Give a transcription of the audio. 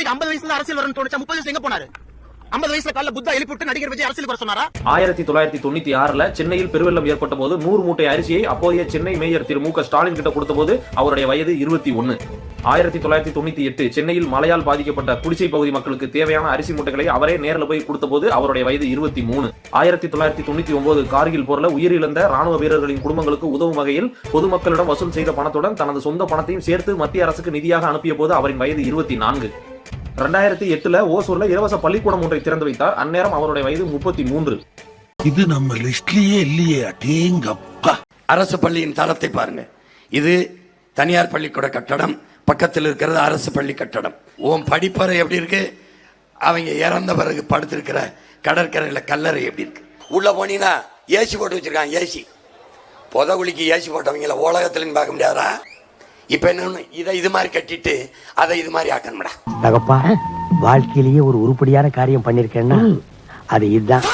அவருக்கு 50 வயசுல அரசியல் வரணும்னு தோணுச்சா? 30 வயசு எங்க போனாரு? 50 வயசுல காலைல புத்தா எழுப்பிவிட்டு நடிகர் விஜய் அரசியல் வர சொன்னாரா? 1996ல சென்னையில் பெருவெள்ளம் ஏற்பட்ட போது 100 மூட்டை அரிசியை அப்போதைய சென்னை மேயர் திரு மு க ஸ்டாலின் கிட்ட கொடுத்த போது அவருடைய வயது 21. 1998 சென்னையில் மழையால் பாதிக்கப்பட்ட குடிசை பகுதி மக்களுக்கு தேவையான அரிசி மூட்டைகளை அவரே நேரில் போய் கொடுத்த போது அவருடைய வயது 23. 1999 கார்கில் போர்ல உயிரிழந்த ராணுவ வீரர்களின் குடும்பங்களுக்கு உதவும் வகையில் பொதுமக்களிடம் வசூல் செய்த பணத்துடன் தனது சொந்த பணத்தையும் சேர்த்து மத்திய அரசுக்கு நிதியாக அனுப்பிய போது அவரின் வயது 24. 2008ல ஓசூர்ல இலவச பள்ளிக்கூடம் ஒன்றை திறந்து வைத்தார். அந்நேரம் அவருடைய வயது 33. இது நம்ம லிஸ்ட்லயே இல்லையே. அடேங்கப்பா. அரசு பள்ளியின் தரத்தை பாருங்க. இது தனியார் பள்ளிக்கூட கட்டடம், பக்கத்தில் இருக்கிறது அரசு பள்ளி கட்டடம். உன் படிப்பறை எப்படி இருக்கு? அவங்க இறந்த பிறகு படுத்திருக்கிற கடற்கரையில் கல்லறை எப்படி இருக்கு? உள்ள போனீங்கன்னா ஏசி போட்டு வச்சிருக்காங்க. ஏசி புதகுலிக்கு ஏசி போட்டவங்கள உலகத்துலன்னு பார்க்க முடியாதா? இப்ப என்ன, இதை இது மாதிரி கட்டிட்டு அதை இது மாதிரி ஆக்கணும்டா. தகப்பா, வாழ்க்கையிலேயே ஒரு உருப்படியான காரியம் பண்ணிருக்கேன்னா அது இதுதான்.